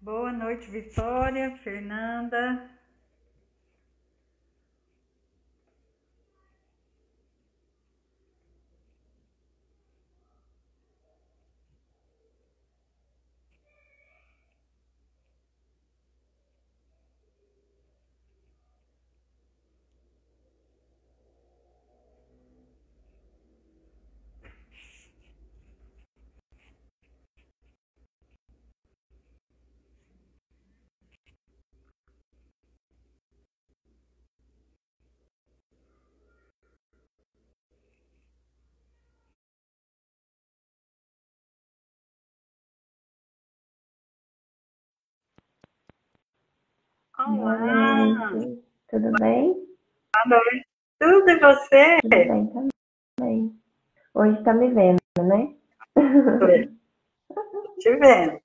Boa noite, Vitória, Fernanda. Boa Olá, noite, tudo bem? boa noite. Tudo e você? Tudo bem também. Hoje tá me vendo, né? Te vendo.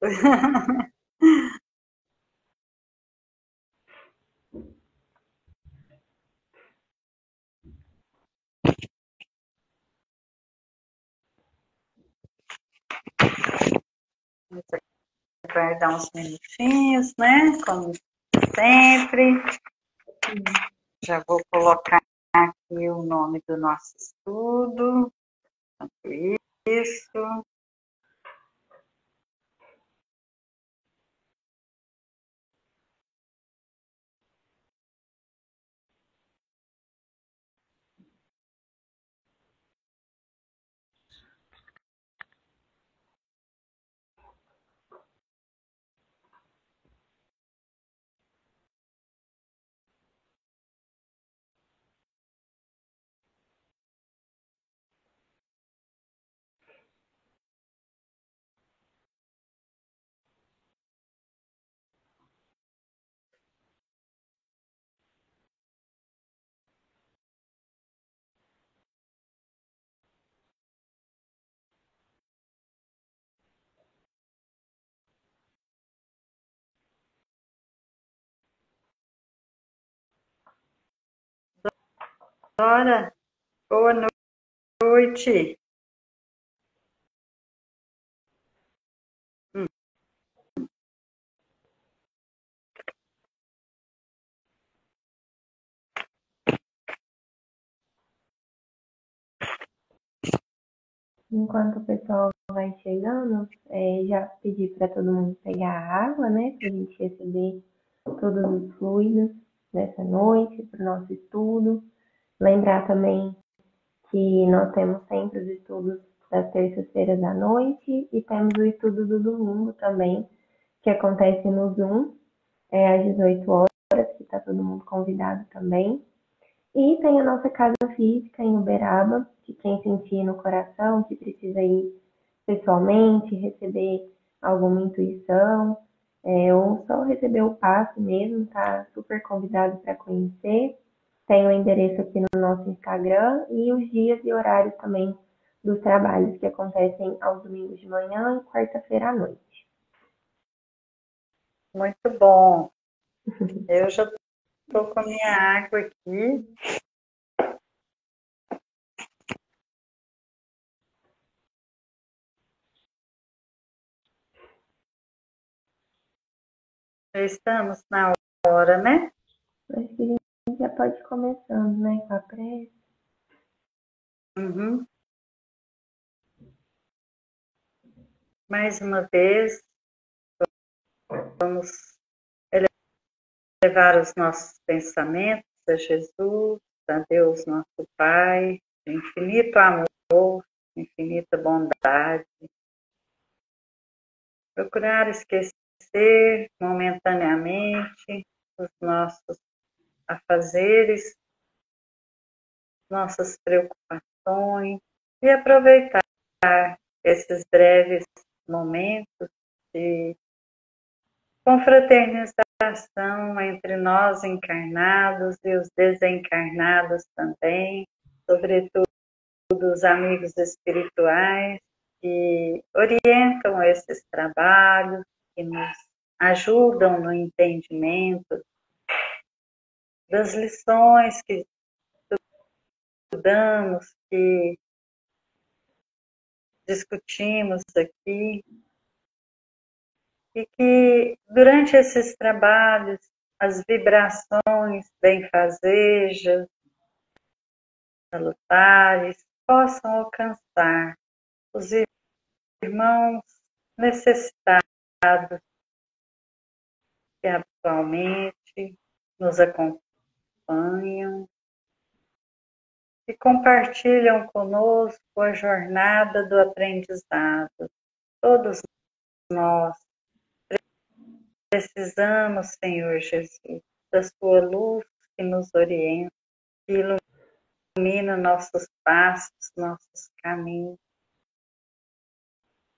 Vamos aguardar uns minutinhos, né? Como sempre. Já vou colocar aqui o nome do nosso estudo. Enquanto isso. Dora, boa noite. Enquanto o pessoal vai chegando, já pedi para todo mundo pegar a água, né? Para a gente receber todos os fluidos dessa noite, para o nosso estudo. Lembrar também que nós temos sempre os estudos das terças-feiras à noite e temos o estudo do domingo também, que acontece no Zoom, às 18 horas, que está todo mundo convidado também. E tem a nossa casa física em Uberaba, que quem sentir no coração, que precisa ir pessoalmente, receber alguma intuição, ou só receber o passe mesmo, tá super convidado para conhecer. Tem o endereço aqui no nosso Instagram e os dias e horários também dos trabalhos que acontecem aos domingos de manhã e quarta-feira à noite. Muito bom. Eu já estou com a minha água aqui. Já estamos na hora, né? Acho que a gente já pode ir começando, né, com a prece. Uhum. Mais uma vez, vamos levar os nossos pensamentos a Jesus, a Deus nosso Pai, de infinito amor, infinita bondade. Procurar esquecer momentaneamente os nossos afazeres, nossas preocupações e aproveitar esses breves momentos de confraternização entre nós encarnados e os desencarnados também, sobretudo os amigos espirituais que orientam esses trabalhos, que nos ajudam no entendimento das lições que estudamos, que discutimos aqui. e que durante esses trabalhos as vibrações benfazejas, salutares, possam alcançar os irmãos necessitados que atualmente nos acompanham e compartilham conosco a jornada do aprendizado. Todos nós precisamos, Senhor Jesus, da sua luz que nos orienta, que ilumina nossos passos, nossos caminhos.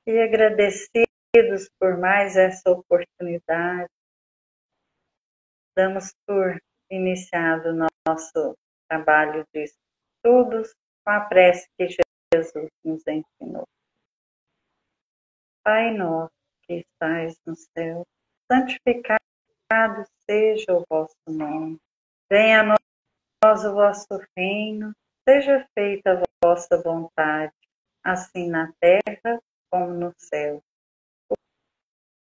E agradecidos por mais essa oportunidade, damos por iniciado o nosso trabalho de estudos com a prece que Jesus nos ensinou. Pai nosso que estais no céu, santificado seja o vosso nome. Venha a nós o vosso reino, seja feita a vossa vontade, assim na terra como no céu.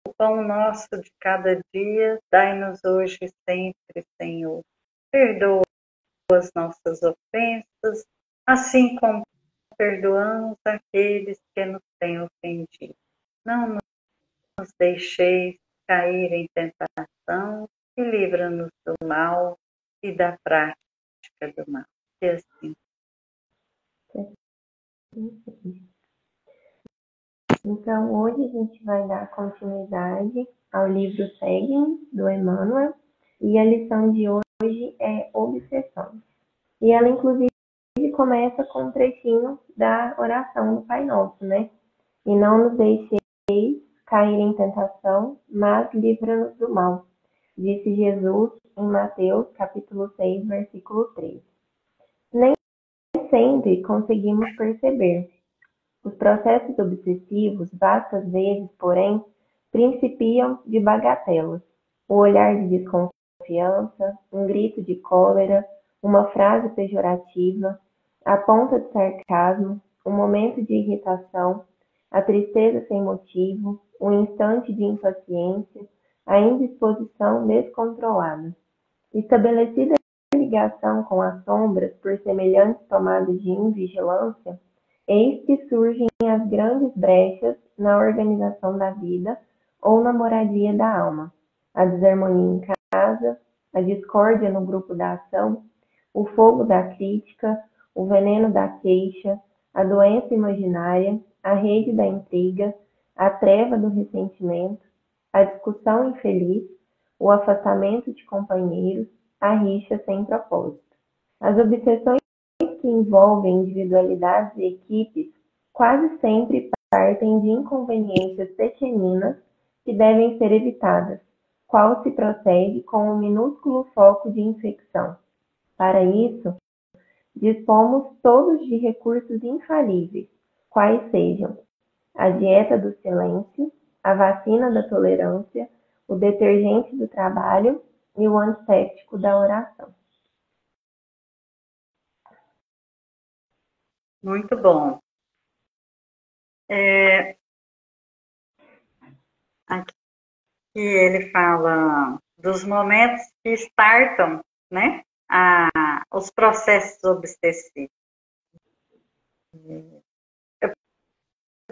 O pão nosso de cada dia, dai-nos hoje e sempre, Senhor. Perdoa as nossas ofensas, assim como perdoamos aqueles que nos têm ofendido. Não nos deixeis cair em tentação e livra-nos do mal e da prática do mal. E assim. Então, hoje a gente vai dar continuidade ao livro Seguem, do Emmanuel, e a lição de hoje é Obsessões. E ela, inclusive, começa com um trechinho da oração do Pai Nosso, né? E não nos deixeis cair em tentação, mas livra-nos do mal, disse Jesus em Mateus, capítulo 6, versículo 3. Nem sempre conseguimos perceber. Os processos obsessivos, vastas vezes, porém, principiam de bagatelas. O olhar de desconfiança, um grito de cólera, uma frase pejorativa, a ponta de sarcasmo, um momento de irritação, a tristeza sem motivo, um instante de impaciência, a indisposição descontrolada. Estabelecida a ligação com as sombras por semelhantes tomadas de invigilância, eis que surgem as grandes brechas na organização da vida ou na moradia da alma, a desarmonia em casa, a discórdia no grupo da ação, o fogo da crítica, o veneno da queixa, a doença imaginária, a rede da intriga, a treva do ressentimento, a discussão infeliz, o afastamento de companheiros, a rixa sem propósito. As obsessões que envolvem individualidades e equipes quase sempre partem de inconveniências pequeninas que devem ser evitadas, qual se procede com um minúsculo foco de infecção. Para isso, dispomos todos de recursos infalíveis, quais sejam a dieta do silêncio, a vacina da tolerância, o detergente do trabalho e o antisséptico da oração. Muito bom. Aqui ele fala dos momentos que startam, né, os processos obsessivos.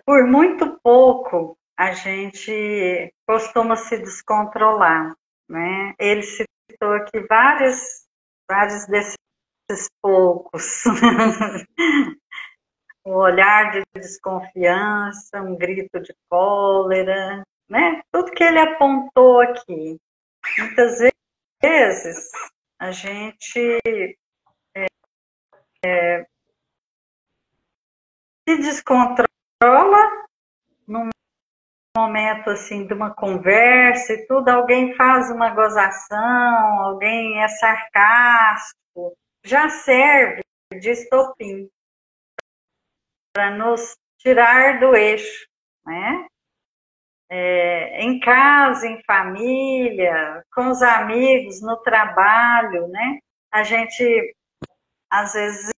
Por muito pouco a gente costuma se descontrolar, né? Ele citou aqui vários desses poucos. Um olhar de desconfiança, um grito de cólera, né? Tudo que ele apontou aqui. Muitas vezes a gente se descontrola num momento assim de uma conversa e tudo, alguém faz uma gozação, alguém é sarcástico, já serve de estopim para nos tirar do eixo, né? Em casa, em família, com os amigos, no trabalho, né? A gente às vezes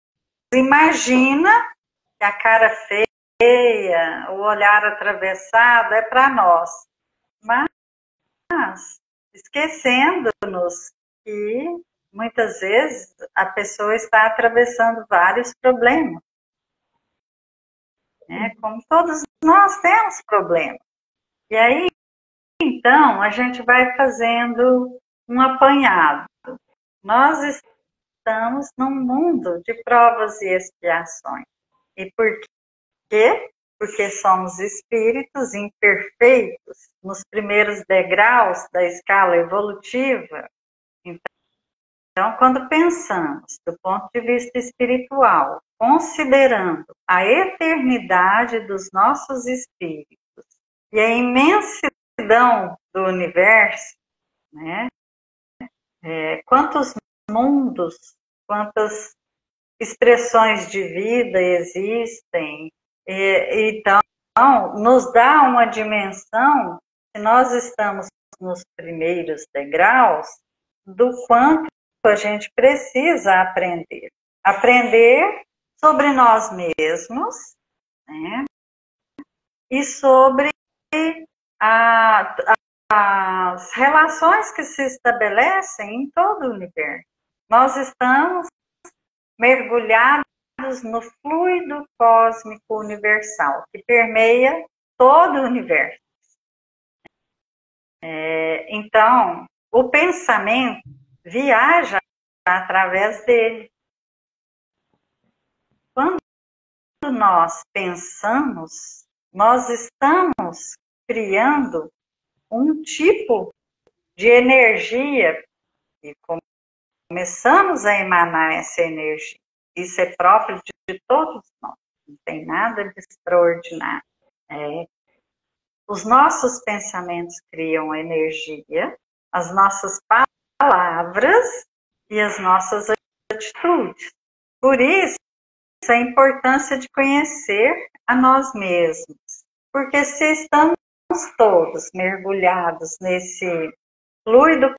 imagina que a cara feia, o olhar atravessado é para nós, mas esquecendo-nos que muitas vezes a pessoa está atravessando vários problemas, né? Como todos nós temos problemas. E aí, então, a gente vai fazendo um apanhado. Nós estamos num mundo de provas e expiações. E por quê? Porque somos espíritos imperfeitos nos primeiros degraus da escala evolutiva. Então, quando pensamos do ponto de vista espiritual, considerando a eternidade dos nossos espíritos e a imensidão do universo, né? Quantos mundos, quantas expressões de vida existem, então nos dá uma dimensão, se nós estamos nos primeiros degraus, do quanto a gente precisa aprender. Aprender sobre nós mesmos, né? E sobre as relações que se estabelecem em todo o universo. Nós estamos mergulhados no fluido cósmico universal, que permeia todo o universo. Então, o pensamento viaja através dele. Quando nós pensamos, nós estamos criando um tipo de energia e começamos a emanar essa energia. Isso é próprio de todos nós, não tem nada de extraordinário. Os nossos pensamentos criam energia, as nossas palavras e as nossas atitudes. Por isso, a importância de conhecer a nós mesmos. Porque se estamos todos mergulhados nesse fluido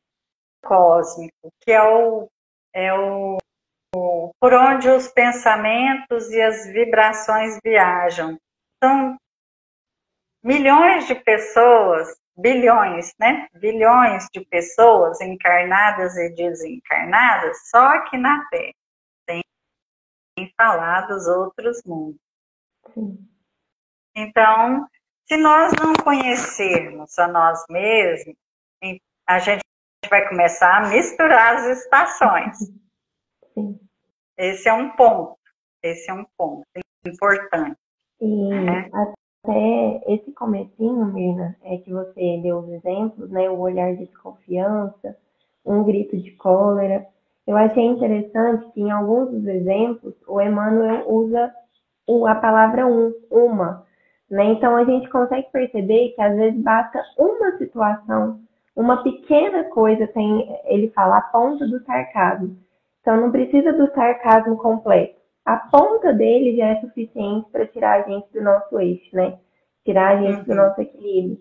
cósmico, que é por onde os pensamentos e as vibrações viajam. São milhões de pessoas, bilhões, né? Bilhões de pessoas encarnadas e desencarnadas só aqui na Terra. Sem falar dos outros mundos. Então, se nós não conhecermos a nós mesmos, a gente vai começar a misturar as estações. Sim. Esse é um ponto importante. E até esse comecinho, Mirna, que você deu os exemplos, né? O olhar de desconfiança, um grito de cólera. Eu achei interessante que em alguns dos exemplos o Emmanuel usa a palavra uma, né? Então a gente consegue perceber que às vezes basta uma situação, uma pequena coisa, ele fala a ponta do sarcasmo. Então não precisa do sarcasmo completo. A ponta dele já é suficiente para tirar a gente do nosso eixo, né? Tirar a gente do nosso equilíbrio.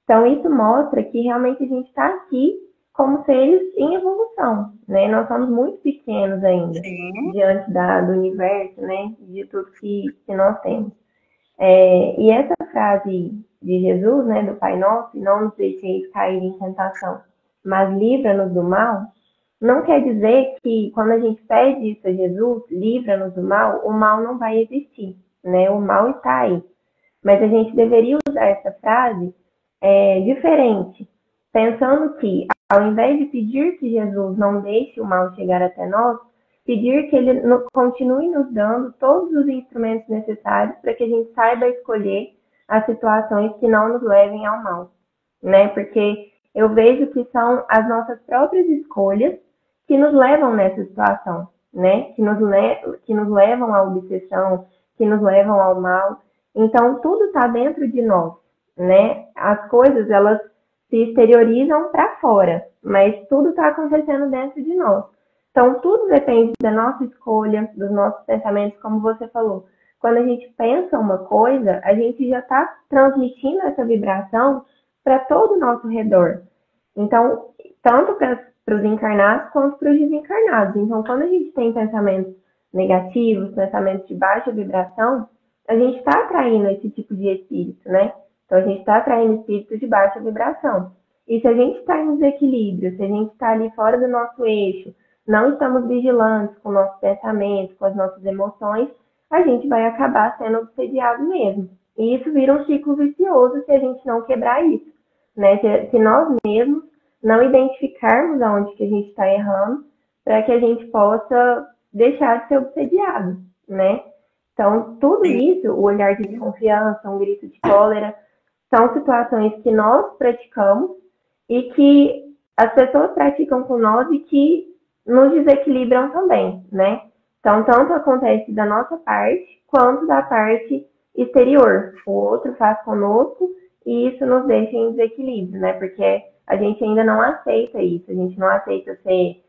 Então isso mostra que realmente a gente está aqui como seres em evolução, né? Nós somos muito pequenos ainda, diante do universo, né? De tudo que nós temos. E essa frase de Jesus, né? Do Pai Nosso, não nos deixeis cair em tentação, mas livra-nos do mal, não quer dizer que quando a gente pede isso a Jesus, livra-nos do mal, o mal não vai existir, né? O mal está aí. Mas a gente deveria usar essa frase diferente, pensando que, ao invés de pedir que Jesus não deixe o mal chegar até nós, pedir que ele continue nos dando todos os instrumentos necessários para que a gente saiba escolher as situações que não nos levem ao mal, né? Porque eu vejo que são as nossas próprias escolhas que nos levam nessa situação, né? Que nos levam à obsessão, que nos levam ao mal. Então, tudo está dentro de nós, né? As coisas, elas se exteriorizam para fora, mas tudo está acontecendo dentro de nós. Então, tudo depende da nossa escolha, dos nossos pensamentos, como você falou. Quando a gente pensa uma coisa, a gente já está transmitindo essa vibração para todo o nosso redor. Então, tanto para os encarnados quanto para os desencarnados. Então, quando a gente tem pensamentos negativos, pensamentos de baixa vibração, a gente está atraindo esse tipo de espírito, né? Então, a gente está atraindo espíritos de baixa vibração. E se a gente está em desequilíbrio, se a gente está ali fora do nosso eixo, não estamos vigilantes com o nosso pensamento, com as nossas emoções, a gente vai acabar sendo obsediado mesmo. E isso vira um ciclo vicioso se a gente não quebrar isso, né? Se nós mesmos não identificarmos aonde que a gente está errando, para que a gente possa deixar de ser obsediado, né? Então, tudo isso, o olhar de desconfiança, um grito de cólera, são situações que nós praticamos e que as pessoas praticam com nós e que nos desequilibram também, né? Então, tanto acontece da nossa parte, quanto da parte exterior. O outro faz conosco e isso nos deixa em desequilíbrio, né? Porque a gente ainda não aceita isso, a gente não aceita ser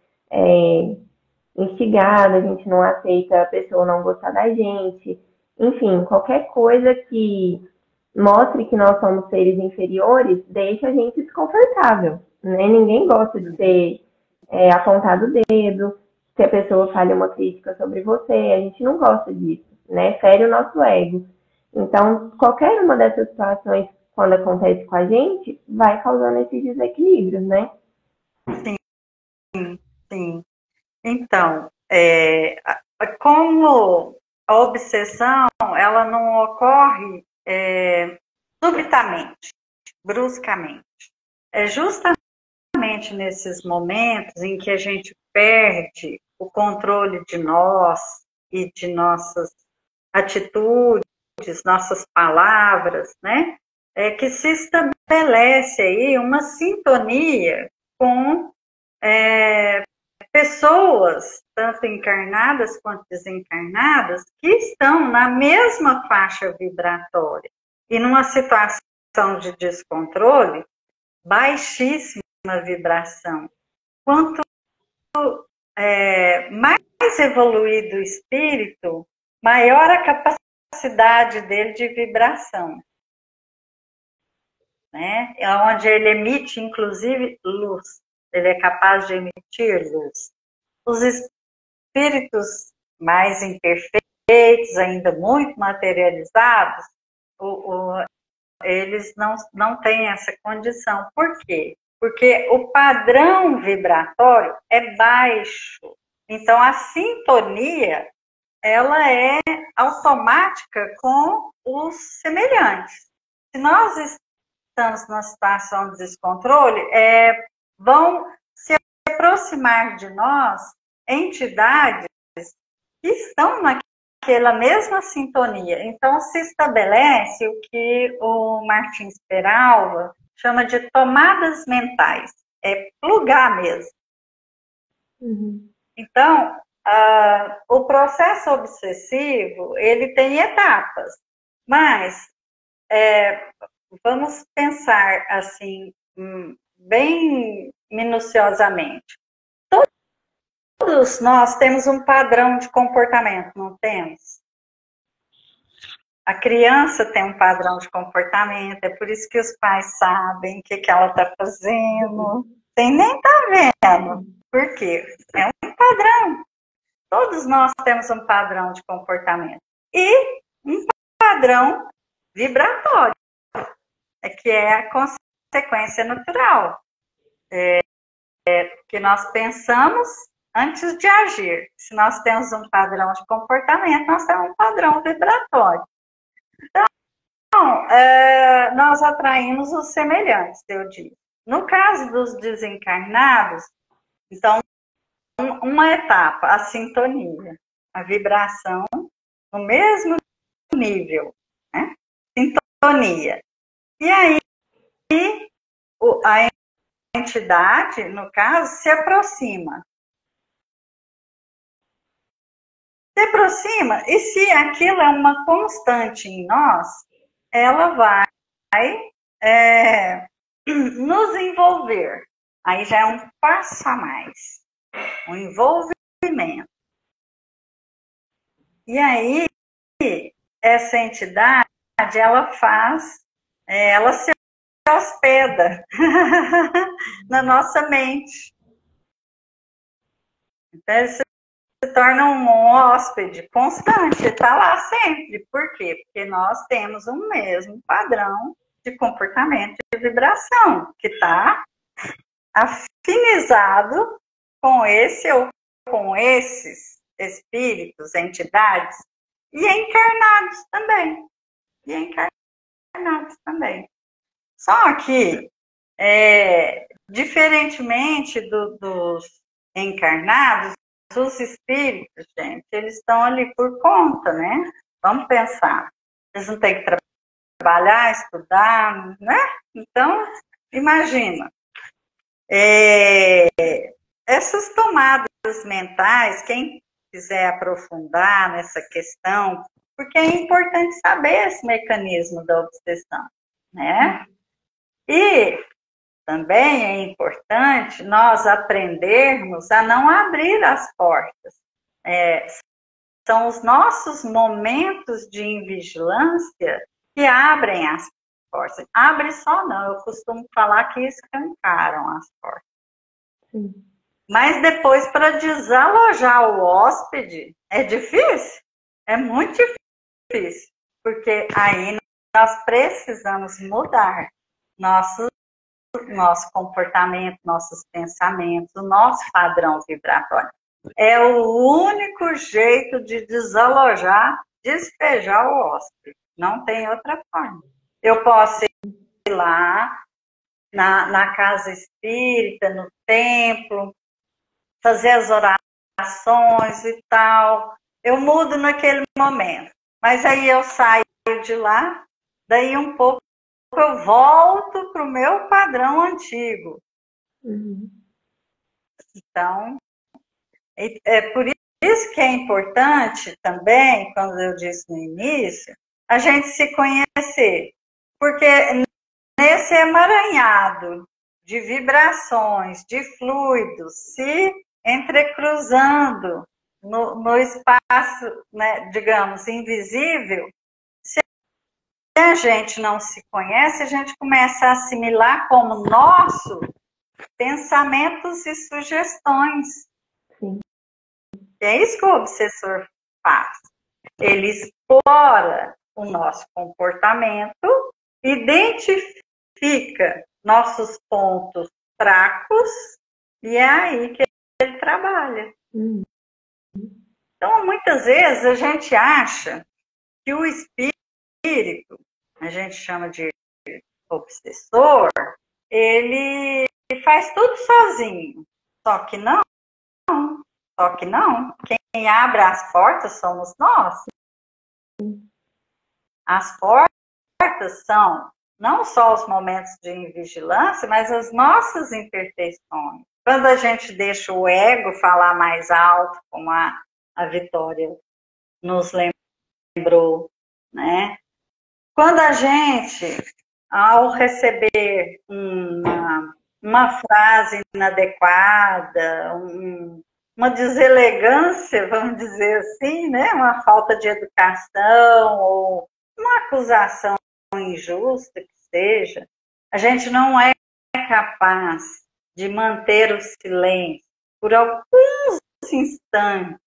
instigada, a gente não aceita a pessoa não gostar da gente. Enfim, qualquer coisa que mostre que nós somos seres inferiores deixa a gente desconfortável, né? Ninguém gosta de ser apontado o dedo, se a pessoa fale uma crítica sobre você, a gente não gosta disso, né? Fere o nosso ego. Então, qualquer uma dessas situações, quando acontece com a gente, vai causando esses desequilíbrios, né? Sim. Então, como a obsessão, ela não ocorre subitamente, bruscamente. É justamente nesses momentos em que a gente perde o controle de nós e de nossas atitudes, nossas palavras, né? Que se estabelece aí uma sintonia com pessoas, tanto encarnadas quanto desencarnadas, que estão na mesma faixa vibratória e numa situação de descontrole, baixíssima vibração. Quanto mais evoluído o espírito, maior a capacidade dele de vibração, né? É onde ele emite, inclusive, luz. Ele é capaz de emitir luz. Os espíritos mais imperfeitos, ainda muito materializados, eles não têm essa condição. Por quê? Porque o padrão vibratório é baixo. Então, a sintonia, ela é automática com os semelhantes. Se nós estamos numa situação de descontrole, vão se aproximar de nós entidades que estão naquela mesma sintonia. Então, se estabelece o que o Martins Peralva chama de tomadas mentais. É plugar mesmo. Uhum. Então, o processo obsessivo, ele tem etapas, mas vamos pensar assim, bem minuciosamente. Todos nós temos um padrão de comportamento, não temos? A criança tem um padrão de comportamento, é por isso que os pais sabem o que ela está fazendo, sem nem estar vendo. Por quê? É um padrão. Todos nós temos um padrão de comportamento. E um padrão vibratório, que é a consequência natural. Que nós pensamos antes de agir. Se nós temos um padrão de comportamento, nós temos um padrão vibratório. Então, nós atraímos os semelhantes, eu digo. No caso dos desencarnados, então, uma etapa, a sintonia, a vibração no mesmo nível, né? Sintonia. E aí, a entidade, no caso, se aproxima. Se aproxima, e se aquilo é uma constante em nós, ela vai nos envolver. Aí já é um passo a mais, um envolvimento. E aí, essa entidade, ela se hospeda na nossa mente. Então, ele se torna um hóspede constante, está lá sempre. Por quê? Porque nós temos o mesmo padrão de comportamento de vibração, que está afinizado com esse ou com esses espíritos, entidades, e encarnados também. E encarnados também. Só que, diferentemente dos encarnados, os espíritos, gente, eles estão ali por conta, né? Vamos pensar. Eles não têm que trabalhar, estudar, né? Então, imagina. Essas tomadas mentais, quem quiser aprofundar nessa questão, porque é importante saber esse mecanismo da obsessão, né? E também é importante nós aprendermos a não abrir as portas. São os nossos momentos de invigilância que abrem as portas. Abre só não, eu costumo falar que escancaram as portas. Sim. Mas depois, para desalojar o hóspede, é difícil. É muito difícil. Porque aí nós precisamos mudar nosso comportamento, nossos pensamentos, o nosso padrão vibratório. É o único jeito de desalojar, despejar o hóspede. Não tem outra forma. Eu posso ir lá na casa espírita, no templo, fazer as orações e tal. Eu mudo naquele momento. Mas aí eu saio de lá, daí um pouco eu volto para o meu padrão antigo. Uhum. Então, é por isso que é importante também, quando eu disse no início, a gente se conhecer. Porque nesse emaranhado de vibrações, de fluidos, se entrecruzando no espaço, né, digamos, invisível, se a gente não se conhece, a gente começa a assimilar como nosso pensamentos e sugestões. Sim. E é isso que o obsessor faz. Ele explora o nosso comportamento, identifica nossos pontos fracos e é aí que ele trabalha. Então, muitas vezes a gente acha que o espírito, a gente chama de obsessor, ele faz tudo sozinho. Só que não. Quem abre as portas somos nós. As portas são não só os momentos de vigilância, mas as nossas imperfeições. Quando a gente deixa o ego falar mais alto, como a Vitória nos lembrou, né? Quando a gente, ao receber uma frase inadequada, uma deselegância, vamos dizer assim, né? Uma falta de educação ou uma acusação injusta que seja, a gente não é capaz de manter o silêncio por alguns instantes,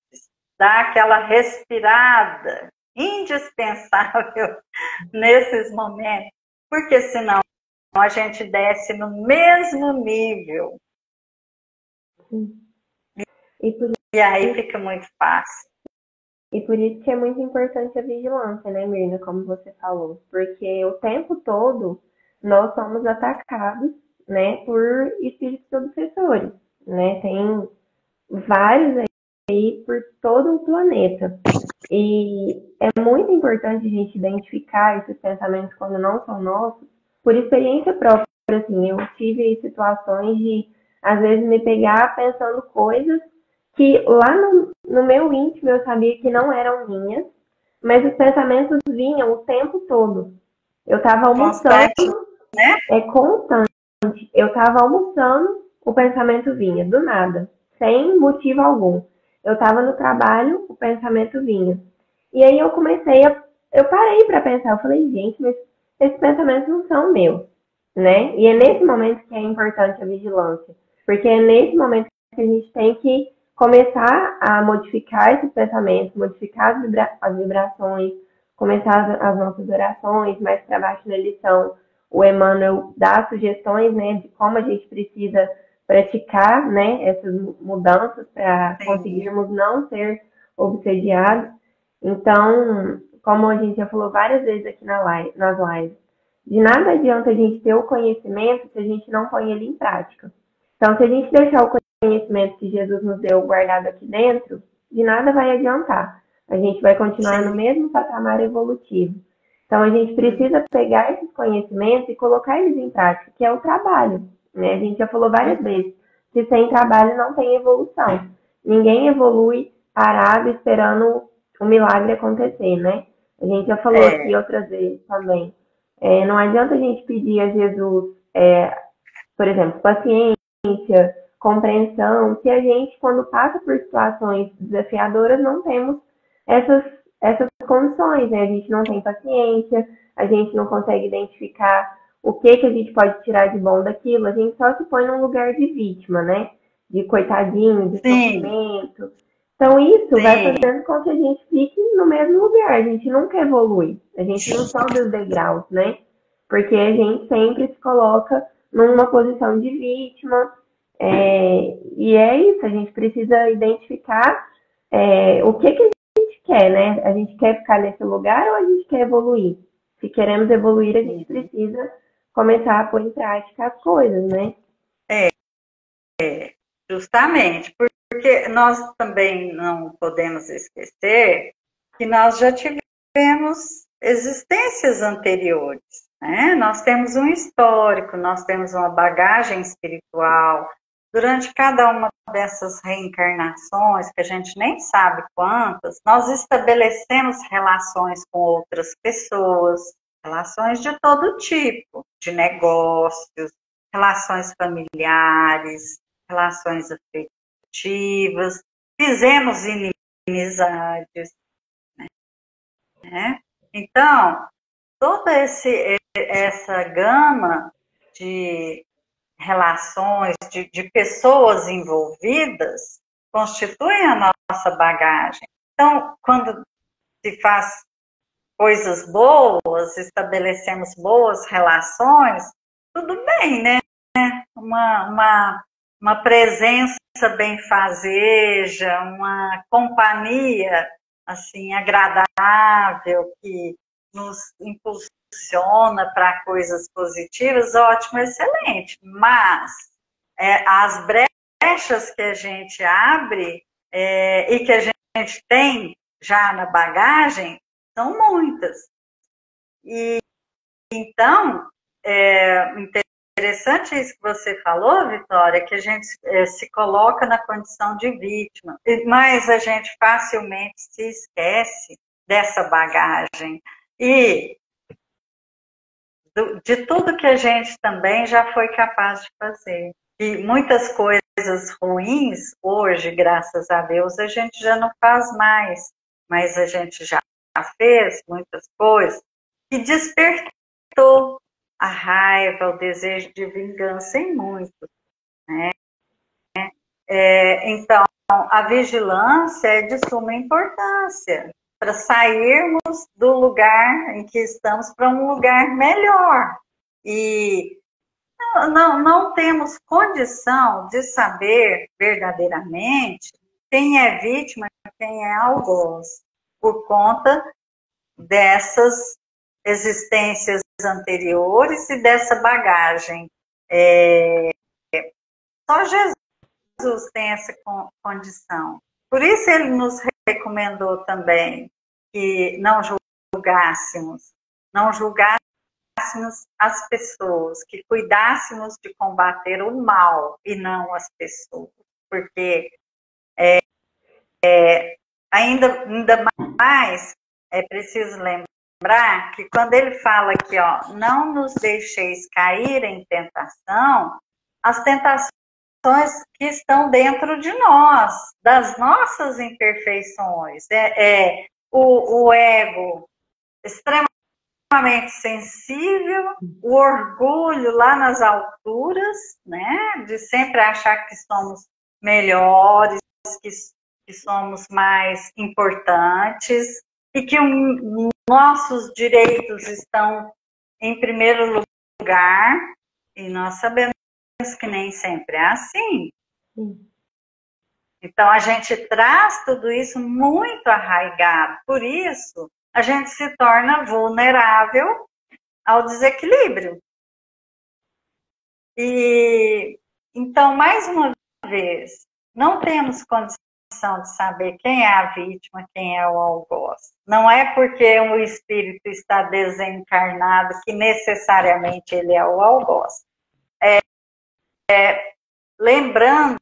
dar aquela respirada indispensável nesses momentos, porque senão a gente desce no mesmo nível. E aí fica muito fácil. E por isso que é muito importante a vigilância, né, Mirna, como você falou. Porque o tempo todo nós somos atacados, né, por espíritos obsessores, né? Tem vários aí por todo o planeta. E é muito importante a gente identificar esses pensamentos quando não são nossos, por experiência própria. Assim, eu tive situações de, às vezes, me pegar pensando coisas que lá no meu íntimo eu sabia que não eram minhas, mas os pensamentos vinham o tempo todo. Eu estava almoçando, né? É constante. Eu estava almoçando, o pensamento vinha, do nada, sem motivo algum. Eu estava no trabalho, o pensamento vinha. E aí eu parei para pensar, eu falei, gente, mas esses pensamentos não são meus, né? E é nesse momento que é importante a vigilância, porque é nesse momento que a gente tem que começar a modificar esses pensamentos, modificar as vibrações, começar as nossas orações, mais para baixo na lição, o Emmanuel dá sugestões, né, de como a gente precisa praticar, né, essas mudanças para conseguirmos não ser obsediados. Então, como a gente já falou várias vezes aqui nas lives, de nada adianta a gente ter o conhecimento se a gente não põe ele em prática. Então, se a gente deixar o conhecimento que Jesus nos deu guardado aqui dentro, de nada vai adiantar. A gente vai continuar no mesmo patamar evolutivo. Então, a gente precisa pegar esses conhecimentos e colocar eles em prática, que é o trabalho. Né? A gente já falou várias vezes que sem trabalho não tem evolução. Ninguém evolui parado esperando o milagre acontecer, né? A gente já falou aqui outras vezes também. Não adianta a gente pedir a Jesus, por exemplo, paciência, compreensão, se a gente, quando passa por situações desafiadoras, não temos essas condições, né? A gente não tem paciência, a gente não consegue identificar o que a gente pode tirar de bom daquilo, a gente só se põe num lugar de vítima, né? De coitadinho, de sofrimento. Então, isso vai fazendo com que a gente fique no mesmo lugar, a gente nunca evolui, a gente não sobe os degraus, né? Porque a gente sempre se coloca numa posição de vítima, e é isso, a gente precisa identificar o que a gente quer, né? A gente quer ficar nesse lugar ou a gente quer evoluir? Se queremos evoluir, a gente precisa começar a pôr em prática as coisas, né? Justamente, porque nós também não podemos esquecer que nós já tivemos existências anteriores, né? Nós temos um histórico, nós temos uma bagagem espiritual. Durante cada uma dessas reencarnações, que a gente nem sabe quantas, nós estabelecemos relações com outras pessoas, relações de todo tipo, de negócios, relações familiares, relações afetivas, fizemos inimizades, né? Então, toda essa gama de relações, de pessoas envolvidas, constituem a nossa bagagem. Então, quando se faz coisas boas, estabelecemos boas relações, tudo bem, né? Uma presença benfazeja, uma companhia assim agradável que nos impulsiona para coisas positivas, ótimo, excelente. Mas as brechas que a gente abre e que a gente tem já na bagagem são muitas. E então, interessante isso que você falou, Vitória, que a gente se coloca na condição de vítima, mas a gente facilmente se esquece dessa bagagem e de tudo que a gente também já foi capaz de fazer. E muitas coisas ruins, hoje, graças a Deus, a gente já não faz mais, mas a gente já fez muitas coisas que despertou a raiva, o desejo de vingança em muitos, né? Então, a vigilância é de suma importância para sairmos do lugar em que estamos para um lugar melhor. E não temos condição de saber verdadeiramente quem é vítima e quem é algoz, por conta dessas existências anteriores e dessa bagagem. Só Jesus tem essa condição. Por isso ele nos recomendou também que não julgássemos as pessoas, que cuidássemos de combater o mal e não as pessoas. Porque ainda mais é preciso lembrar que quando ele fala aqui, ó, não nos deixeis cair em tentação, as tentações que estão dentro de nós, das nossas imperfeições. O ego extremamente sensível, o orgulho lá nas alturas, né, de sempre achar que somos melhores, que somos mais importantes e que nossos direitos estão em primeiro lugar, e nós sabemos que nem sempre é assim. Então, a gente traz tudo isso muito arraigado. Por isso, a gente se torna vulnerável ao desequilíbrio. E, então, mais uma vez, não temos condição de saber quem é a vítima, quem é o algoz. Não é porque o espírito está desencarnado que necessariamente ele é o algoz. Lembrando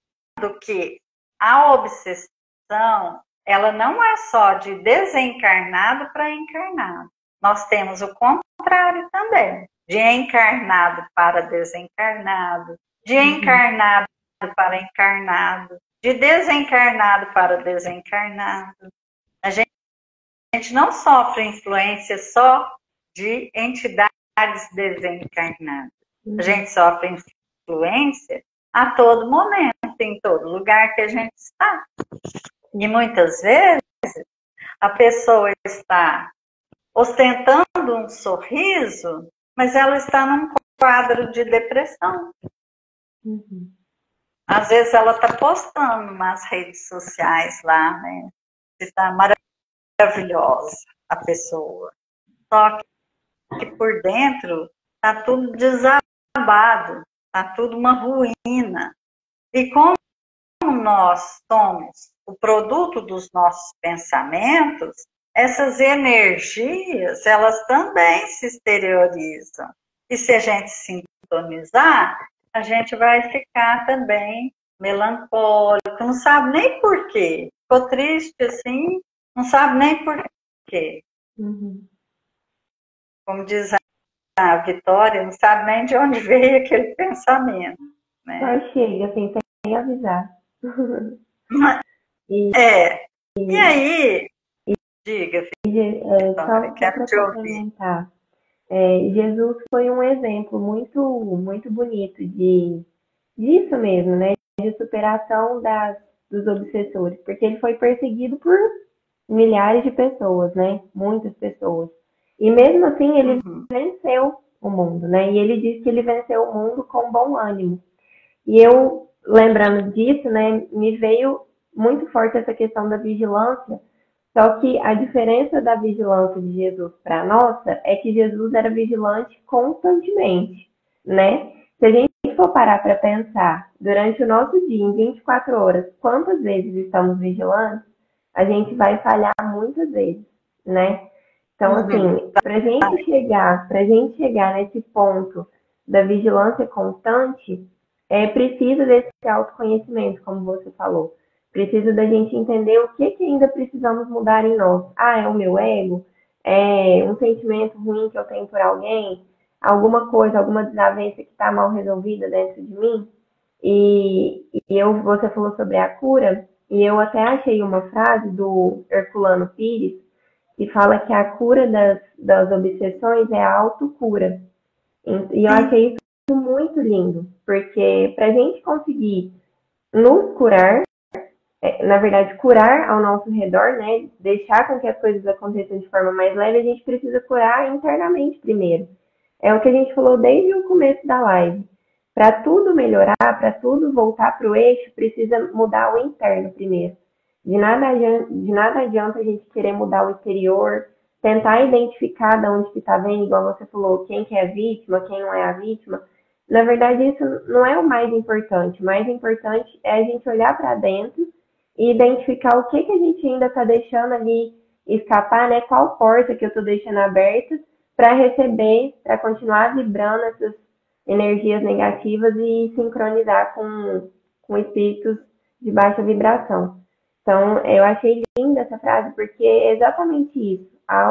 que a obsessão, ela não é só de desencarnado para encarnado. Nós temos o contrário também, de encarnado para desencarnado, de encarnado para encarnado, de desencarnado para desencarnado. A gente não sofre influência só de entidades desencarnadas. A gente sofre influência a todo momento, em todo lugar que a gente está. E muitas vezes a pessoa está ostentando um sorriso, mas ela está num quadro de depressão. Às vezes ela está postando nas redes sociais lá, né? Está maravilhosa a pessoa. Só que por dentro está tudo desabado, está tudo uma ruína. E como nós somos o produto dos nossos pensamentos, essas energias, elas também se exteriorizam. E se a gente sintonizar, a gente vai ficar também melancólico, não sabe nem por quê. Ficou triste assim, não sabe nem por quê. Como diz a Vitória, não sabe nem de onde veio aquele pensamento. Né? Só chega, assim, sem avisar. E aí, diga, só quero para te ouvir. complementar, Jesus foi um exemplo muito, muito bonito disso mesmo, né? De superação dos obsessores, porque ele foi perseguido por milhares de pessoas, né? Muitas pessoas. E mesmo assim ele venceu o mundo, né? E ele disse que ele venceu o mundo com bom ânimo. E eu, lembrando disso, né, me veio muito forte essa questão da vigilância. Só que a diferença da vigilância de Jesus para a nossa é que Jesus era vigilante constantemente, né? Se a gente for parar para pensar, durante o nosso dia, em 24 horas, quantas vezes estamos vigilantes, a gente vai falhar muitas vezes, né? Então, assim, para a gente chegar nesse ponto da vigilância constante, precisa desse autoconhecimento, como você falou. Precisa da gente entender o que ainda precisamos mudar em nós. Ah, é o meu ego? É um sentimento ruim que eu tenho por alguém? Alguma coisa, alguma desavença que está mal resolvida dentro de mim? Você falou sobre a cura, e eu até achei uma frase do Herculano Pires, que fala que a cura das obsessões é a autocura. E eu achei isso muito lindo, porque para a gente conseguir nos curar, na verdade, curar ao nosso redor, né? Deixar com que as coisas aconteçam de forma mais leve, a gente precisa curar internamente primeiro. É o que a gente falou desde o começo da live. Para tudo melhorar, para tudo voltar para o eixo, precisa mudar o interno primeiro. De nada adianta a gente querer mudar o exterior, tentar identificar de onde que está vendo, igual você falou, quem que é a vítima, quem não é a vítima. Na verdade, isso não é o mais importante. O mais importante é a gente olhar para dentro e identificar o que a gente ainda está deixando ali escapar, né? Qual porta que eu estou deixando aberta para receber, para continuar vibrando essas energias negativas e sincronizar com espíritos de baixa vibração. Então, eu achei linda essa frase, porque é exatamente isso. A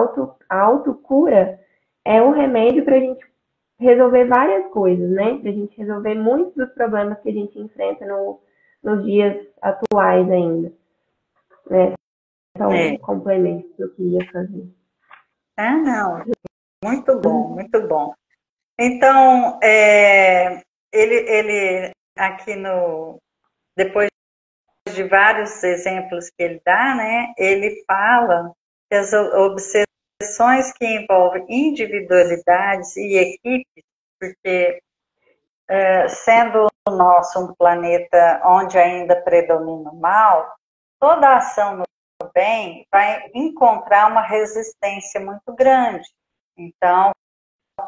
autocura é um remédio para a gente resolver várias coisas, né? Para a gente resolver muitos dos problemas que a gente enfrenta nos dias atuais ainda. Né? Então, um complemento que eu queria fazer. Não. Muito bom, muito bom. Então, ele aqui depois de vários exemplos que ele dá, né, ele fala que as obsessões que envolvem individualidades e equipes, porque sendo o nosso um planeta onde ainda predomina o mal, toda ação no bem vai encontrar uma resistência muito grande. Então,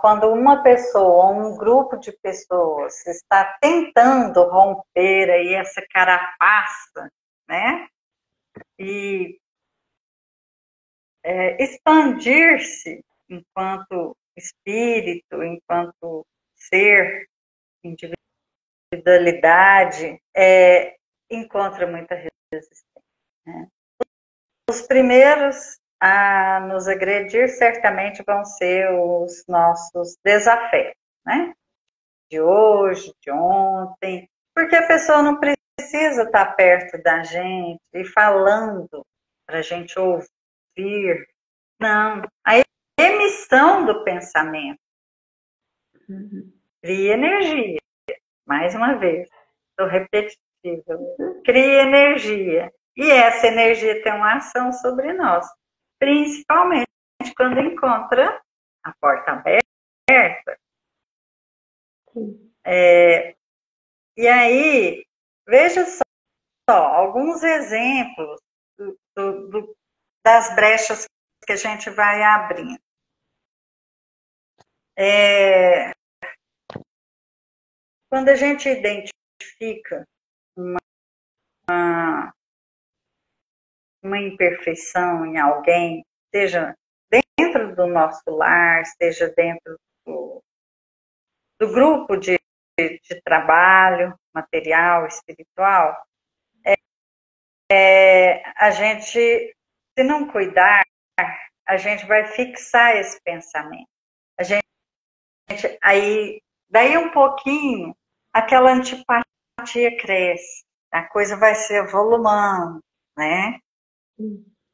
quando uma pessoa ou um grupo de pessoas está tentando romper aí essa carapaça, né? E expandir-se enquanto espírito, enquanto ser, individualidade, encontra muita resistência, né? Os primeiros a nos agredir certamente vão ser os nossos desafetos, né? De hoje, de ontem, porque a pessoa não precisa estar perto da gente e falando para a gente ouvir. Não, a emissão do pensamento cria energia. Mais uma vez, estou repetitiva. Cria energia. E essa energia tem uma ação sobre nós, principalmente quando encontra a porta aberta. E aí, veja só alguns exemplos das brechas que a gente vai abrindo. Quando a gente identifica uma imperfeição em alguém, seja dentro do nosso lar, seja dentro do grupo de trabalho, material, espiritual, a gente, se não cuidar, a gente vai fixar esse pensamento. A gente, aí, daí um pouquinho, aquela antipatia cresce, a coisa vai se avolumando, né?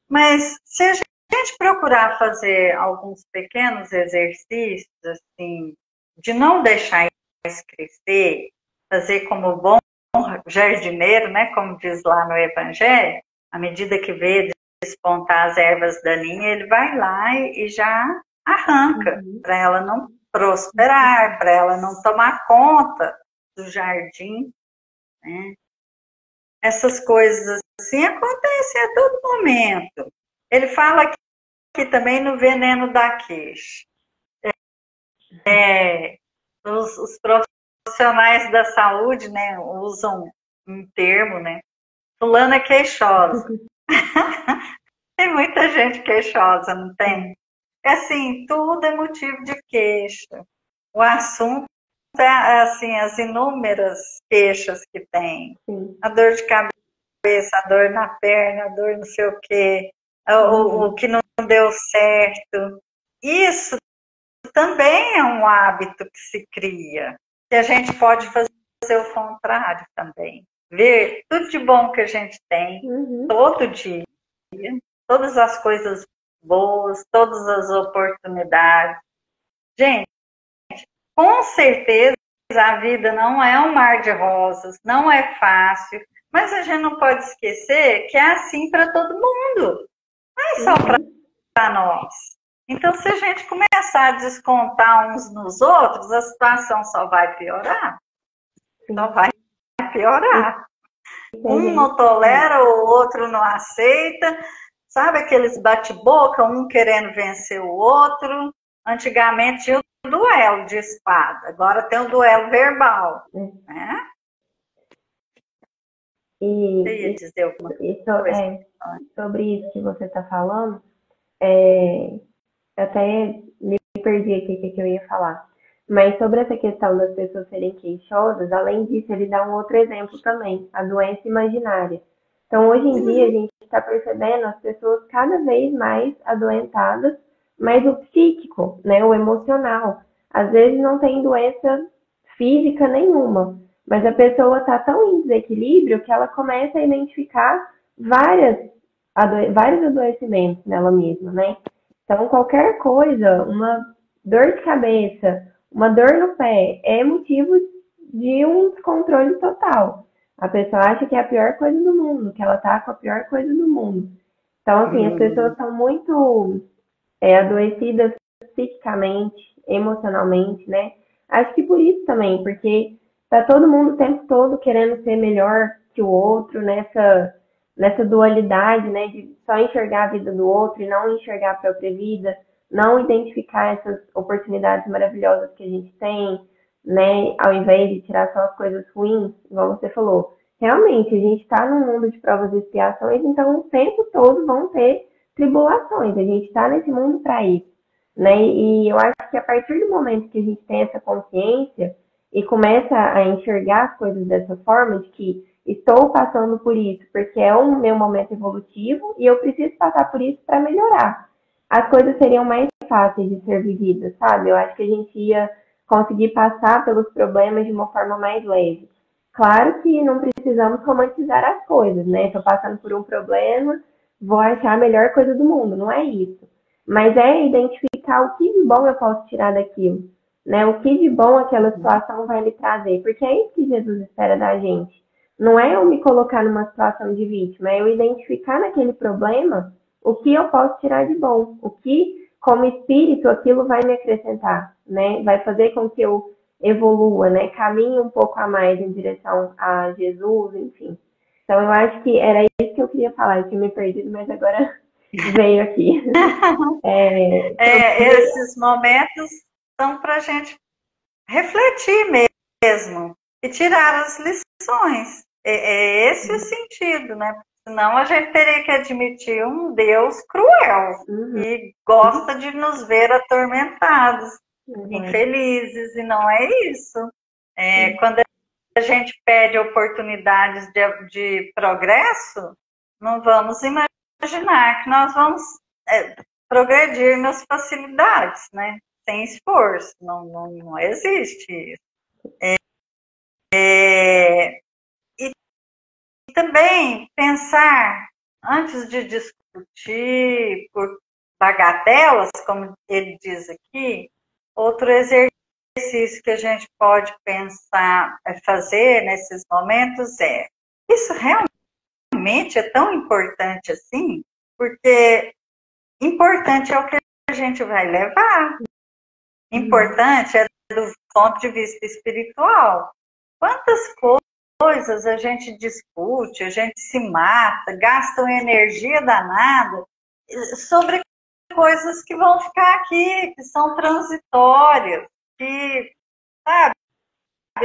Mas se a gente procurar fazer alguns pequenos exercícios, assim, de não deixar isso crescer, fazer como bom jardineiro, né, como diz lá no Evangelho, à medida que vê despontar as ervas daninhas, ele vai lá e já arranca, para ela não prosperar, para ela não tomar conta do jardim, né? Essas coisas assim acontecem a todo momento. Ele fala aqui também no veneno da queixa. Os profissionais da saúde, né, usam um termo, né? Fulana é queixosa. Tem muita gente queixosa, não tem? É assim, tudo é motivo de queixa. O assunto é assim, as inúmeras queixas que tem. A dor de cabeça, a dor na perna, a dor não sei o quê, o que não deu certo. Isso também é um hábito que se cria. E a gente pode fazer o contrário também. Ver tudo de bom que a gente tem, todo dia, todas as coisas boas, todas as oportunidades. Gente, com certeza a vida não é um mar de rosas, não é fácil, mas a gente não pode esquecer que é assim para todo mundo, não é só para nós. Então, se a gente começar a descontar uns nos outros, a situação só vai piorar. Só vai piorar. Um não tolera, o outro não aceita. Sabe aqueles bate-boca, um querendo vencer o outro? Antigamente tinha o duelo de espada, agora tem o duelo verbal. Né? E você ia dizer alguma coisa? Sobre isso que você está falando, eu até me perdi aqui o que eu ia falar. Mas sobre essa questão das pessoas serem queixosas, além disso, ele dá um outro exemplo também, a doença imaginária. Então, hoje em dia, a gente está percebendo as pessoas cada vez mais adoentadas, mas o psíquico, né, o emocional. Às vezes não tem doença física nenhuma, mas a pessoa está tão em desequilíbrio que ela começa a identificar vários adoecimentos nela mesma, né? Então, qualquer coisa, uma dor de cabeça, uma dor no pé, é motivo de um descontrole total. A pessoa acha que é a pior coisa do mundo, que ela tá com a pior coisa do mundo. Então, assim, as pessoas são muito adoecidas psiquicamente, emocionalmente, né? Acho que por isso também, porque tá todo mundo o tempo todo querendo ser melhor que o outro, nessa dualidade, né, de só enxergar a vida do outro e não enxergar a própria vida, não identificar essas oportunidades maravilhosas que a gente tem, né, ao invés de tirar só as coisas ruins, igual você falou. Realmente, a gente está num mundo de provas e expiações, então o tempo todo vão ter tribulações. A gente está nesse mundo para isso, né? E eu acho que a partir do momento que a gente tem essa consciência e começa a enxergar as coisas dessa forma, de que estou passando por isso porque é um meu momento evolutivo e eu preciso passar por isso para melhorar, as coisas seriam mais fáceis de ser vividas, sabe? Eu acho que a gente ia conseguir passar pelos problemas de uma forma mais leve. Claro que não precisamos romantizar as coisas, né? Estou passando por um problema, vou achar a melhor coisa do mundo, não é isso. Mas é identificar o que de bom eu posso tirar daquilo, né? O que de bom aquela situação vai me trazer, porque é isso que Jesus espera da gente. Não é eu me colocar numa situação de vítima, é eu identificar naquele problema o que eu posso tirar de bom, o que, como espírito, aquilo vai me acrescentar, né? Vai fazer com que eu evolua, né? Caminhe um pouco a mais em direção a Jesus, enfim. Então, eu acho que era isso que eu queria falar. Eu tinha me perdido, mas agora veio aqui. Esses momentos são para a gente refletir mesmo e tirar as lições. É esse o sentido, né? Senão a gente teria que admitir um Deus cruel e gosta de nos ver atormentados, infelizes, e não é isso. Quando a gente pede oportunidades de progresso, não vamos imaginar que nós vamos progredir nas facilidades, né? Sem esforço, não existe isso. E também pensar, antes de discutir por bagatelas, como ele diz aqui, outro exercício que a gente pode pensar, fazer nesses momentos isso realmente é tão importante assim? Porque importante é o que a gente vai levar. Importante é do ponto de vista espiritual. Quantas coisas a gente discute, a gente se mata, gasta uma energia danada sobre coisas que vão ficar aqui, que são transitórias, que, sabe,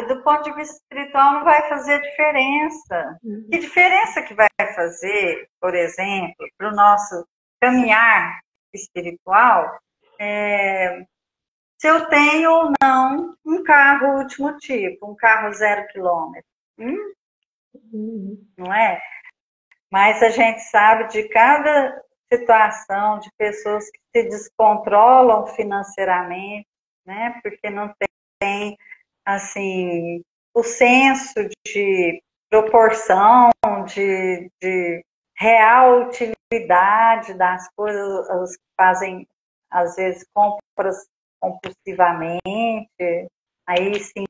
do ponto de vista espiritual não vai fazer diferença. Que diferença que vai fazer, por exemplo, para o nosso caminhar espiritual, se eu tenho ou não um carro último tipo, um carro 0 quilômetro. Não é? Mas a gente sabe de cada situação de pessoas que se descontrolam financeiramente, né? Porque não tem, assim, o senso de proporção, de real utilidade das coisas, as que fazem, às vezes, compras compulsivamente, aí se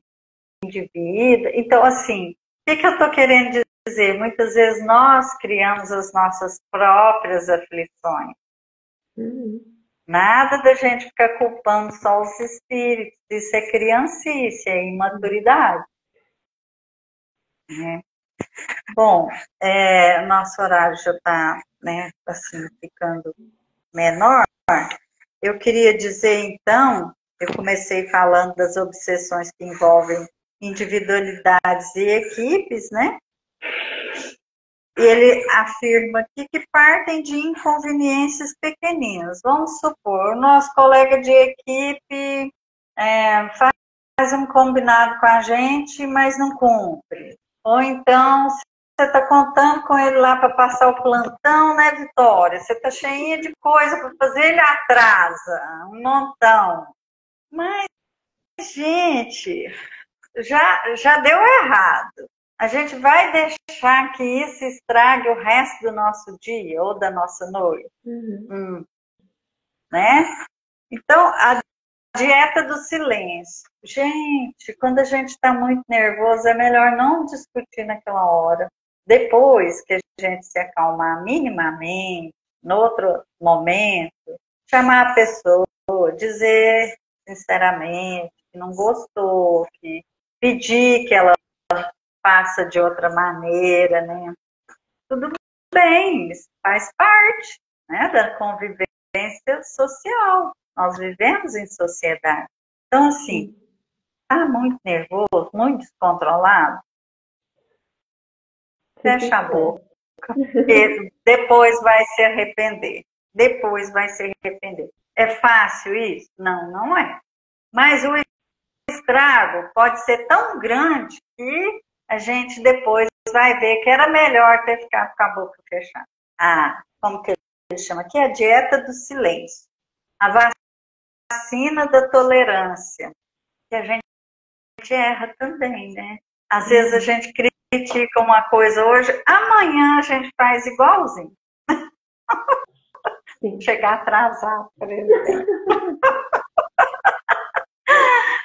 endivida. Então, assim, o que eu estou querendo dizer? Muitas vezes nós criamos as nossas próprias aflições. Nada da gente ficar culpando só os espíritos. Isso é criancice, é imaturidade. Bom, nosso horário já está, né, assim, ficando menor. Eu queria dizer, então, eu comecei falando das obsessões que envolvem individualidades e equipes, né? E ele afirma aqui que partem de inconveniências pequeninas. Vamos supor, o nosso colega de equipe faz um combinado com a gente, mas não cumpre. Ou então, você está contando com ele lá para passar o plantão, né, Vitória? Você está cheia de coisa para fazer, ele atrasa um montão. Mas, gente, já deu errado. A gente vai deixar que isso estrague o resto do nosso dia ou da nossa noite? Né? Então, a dieta do silêncio. Gente, quando a gente está muito nervoso, é melhor não discutir naquela hora. Depois que a gente se acalmar minimamente, no outro momento, chamar a pessoa, dizer sinceramente não gostou, que pedir que ela faça de outra maneira, né? Tudo bem, isso faz parte, né, da convivência social. Nós vivemos em sociedade. Então, assim, tá muito nervoso, muito descontrolado, fecha a boca, porque depois vai se arrepender. Depois vai se arrepender. É fácil isso? Não, não é. Mas o estrago pode ser tão grande que a gente depois vai ver que era melhor ter ficado com a boca fechada. Ah, como que ele chama aqui? A dieta do silêncio. A vacina da tolerância. Que a gente erra também, né? Às vezes a gente critica uma coisa hoje, amanhã a gente faz igualzinho. Sim. Chegar atrasado, por exemplo.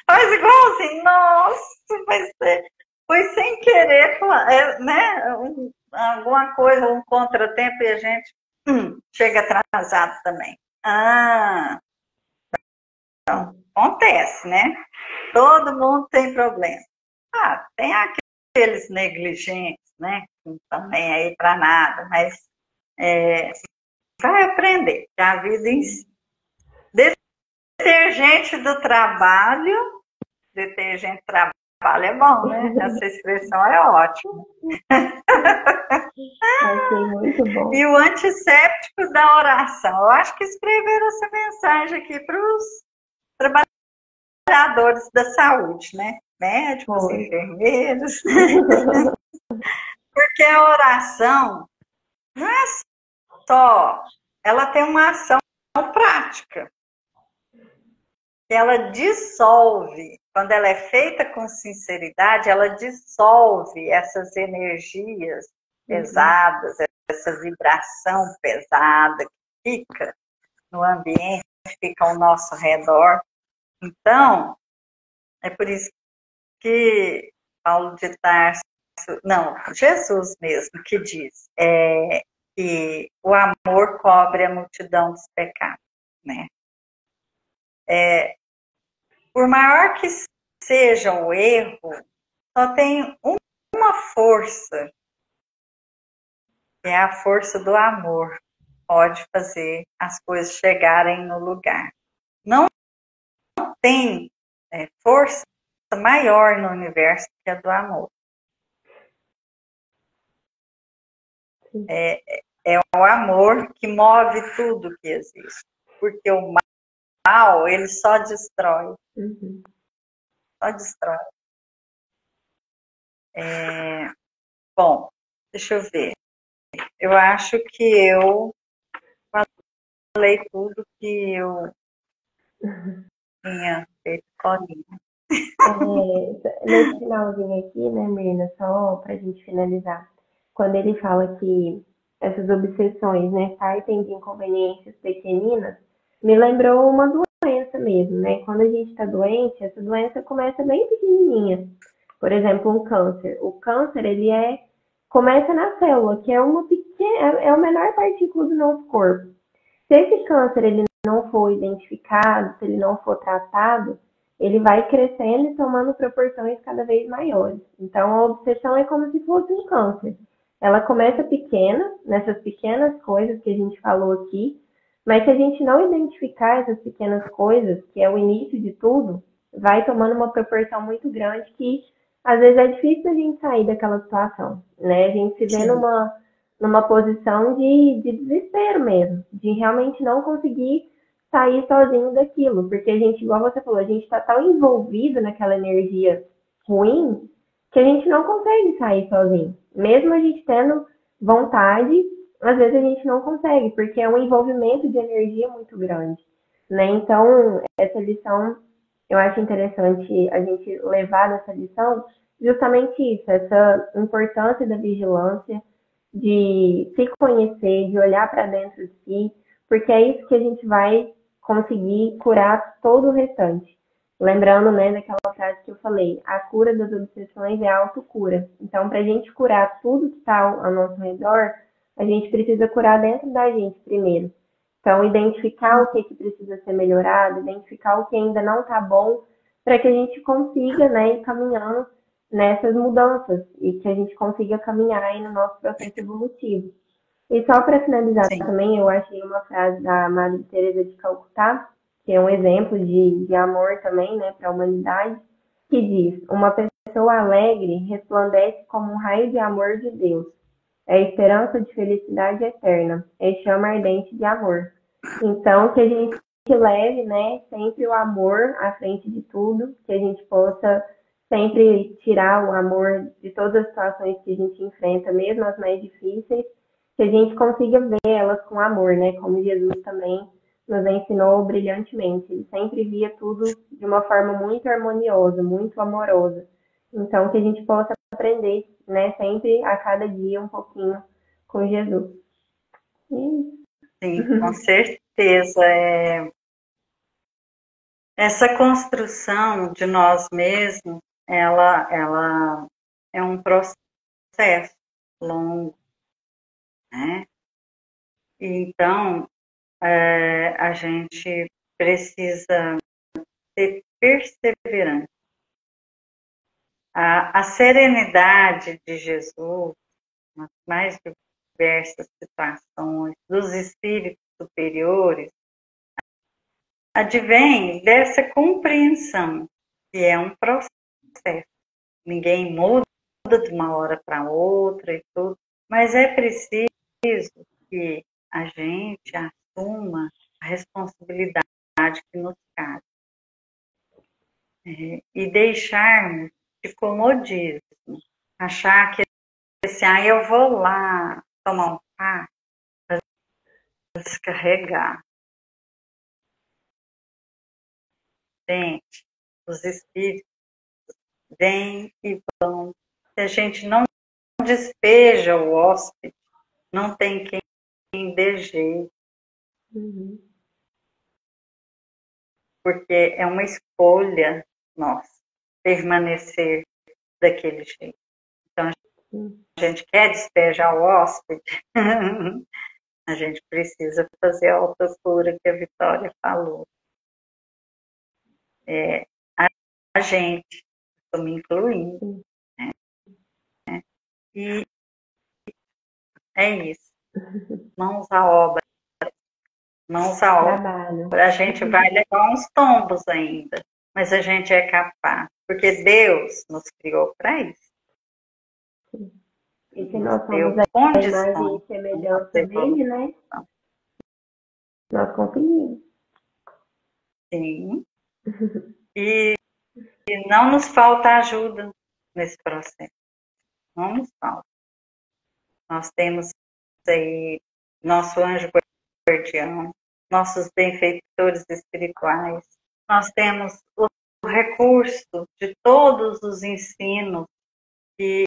Faz igualzinho, nossa, foi sem querer, né? Alguma coisa, um contratempo e a gente chega atrasado também. Então, acontece, né? Todo mundo tem problema. Tem aqueles negligentes, né? Que não estão nem aí para nada, mas vai aprender, que a vida em si. Detergente do trabalho, detergente do trabalho é bom, né? Essa expressão é ótima. Achei muito bom. E o antisséptico da oração. Eu acho que escreveram essa mensagem aqui para os trabalhadores da saúde, né? Médicos, enfermeiros. Porque a oração não é só, ela tem uma ação prática. Ela dissolve, quando ela é feita com sinceridade, ela dissolve essas energias pesadas, essa vibração pesada que fica no ambiente, fica ao nosso redor. Então, é por isso que Paulo de Tarso, não, Jesus mesmo que diz que o amor cobre a multidão dos pecados, né? Por maior que seja o erro, só tem uma força, que é a força do amor, pode fazer as coisas chegarem no lugar. Não tem força maior no universo que a do amor. É o amor que move tudo que existe. Porque o mal, ele só destrói. Só destrói. Bom, deixa eu ver. Eu acho que eu falei tudo que eu tinha feito sozinha. Nesse finalzinho aqui, né, Mirna, só pra gente finalizar, quando ele fala que essas obsessões, né, partem de inconveniências pequeninas, me lembrou uma doença mesmo, né? Quando a gente está doente, essa doença começa bem pequenininha. Por exemplo, um câncer. O câncer, ele começa na célula, que é uma pequena, é a menor partícula do nosso corpo. Se esse câncer ele não for identificado, se ele não for tratado, ele vai crescendo e tomando proporções cada vez maiores. Então, a obsessão é como se fosse um câncer. Ela começa pequena, nessas pequenas coisas que a gente falou aqui, mas se a gente não identificar essas pequenas coisas, que é o início de tudo, vai tomando uma proporção muito grande que, às vezes, é difícil a gente sair daquela situação, né? A gente se vê numa posição de desespero mesmo, de realmente não conseguir sair sozinho daquilo, porque a gente, igual você falou, a gente está tão envolvido naquela energia ruim que a gente não consegue sair sozinho. Mesmo a gente tendo vontade, às vezes a gente não consegue, porque é um envolvimento de energia muito grande, né? Então, essa lição, eu acho interessante a gente levar nessa lição justamente isso, essa importância da vigilância, de se conhecer, de olhar para dentro de si, porque é isso que a gente vai conseguir curar todo o restante. Lembrando, né, daquela frase que eu falei, a cura das obsessões é a autocura. Então, para a gente curar tudo que está ao nosso redor, a gente precisa curar dentro da gente primeiro. Então, identificar o que precisa ser melhorado, identificar o que ainda não está bom, para que a gente consiga, né, ir caminhando nessas mudanças e que a gente consiga caminhar aí no nosso processo evolutivo. E só para finalizar Sim, também, eu achei uma frase da Madre Teresa de Calcutá, que é um exemplo de amor também, né, para a humanidade, que diz: uma pessoa alegre resplandece como um raio de amor de Deus. É esperança de felicidade eterna, é chama ardente de amor. Então, que a gente leve, né, sempre o amor à frente de tudo, que a gente possa sempre tirar o amor de todas as situações que a gente enfrenta, mesmo as mais difíceis, que a gente consiga ver elas com amor, né, como Jesus também nos ensinou brilhantemente. Ele sempre via tudo de uma forma muito harmoniosa, muito amorosa. Então, que a gente possa aprender, né, sempre a cada dia um pouquinho com Jesus. E... sim, com certeza. Essa construção de nós mesmos, ela é um processo longo, né? Então, a gente precisa ser perseverante. A serenidade de Jesus, nas mais diversas situações, dos espíritos superiores, advém dessa compreensão, que é um processo. Ninguém muda de uma hora para outra e tudo, mas é preciso que a gente assuma a responsabilidade que nos cabe, e deixarmos de comodismo, achar que assim, eu vou lá tomar um chá para descarregar. Gente, os espíritos vêm e vão. Se a gente não despeja o hóspede, não tem quem dê jeito, porque é uma escolha nossa permanecer daquele jeito. Então, a gente quer despejar o hóspede, a gente precisa fazer a autocura que a Vitória falou. A gente, estou me incluindo, né? E é isso. Mãos à obra. Mãos à obra. Trabalho. A gente vai levar uns tombos ainda, mas a gente é capaz, porque Deus nos criou para isso. E se Nos nós somos deu a imagem condições e da nossa semelhança dele, né? evolução. Nós conseguimos. Sim. E não nos falta ajuda nesse processo. Não nos falta. Nós temos aí nosso anjo guardião, nossos benfeitores espirituais. Nós temos o recurso de todos os ensinos que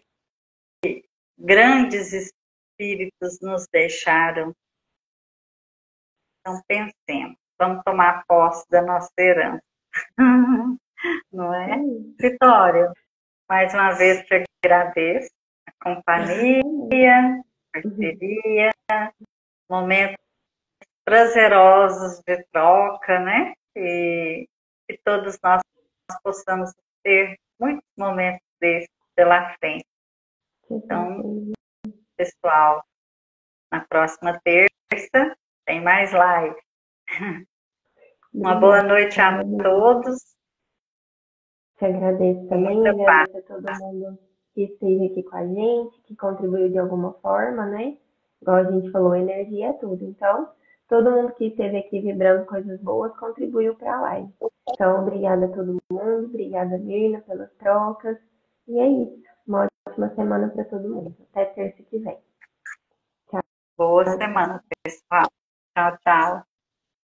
grandes espíritos nos deixaram. Então, pensemos, vamos tomar posse da nossa herança. Não é? Vitória, mais uma vez te agradeço a companhia, a parceria, momentos prazerosos de troca, né? E que todos nós possamos ter muitos momentos desses pela frente. Então, pessoal, na próxima terça tem mais live. Uma boa noite a todos. Te agradeço também, Muita paz. agradeço a todo mundo que esteve aqui com a gente, que contribuiu de alguma forma, né? Igual a gente falou, energia é tudo. Então, todo mundo que esteve aqui vibrando coisas boas contribuiu para a live. Então, obrigada a todo mundo, obrigada, Mirna, pelas trocas. E é isso. Uma ótima semana para todo mundo. Até terça que vem. Boa semana, pessoal. Tchau, tchau.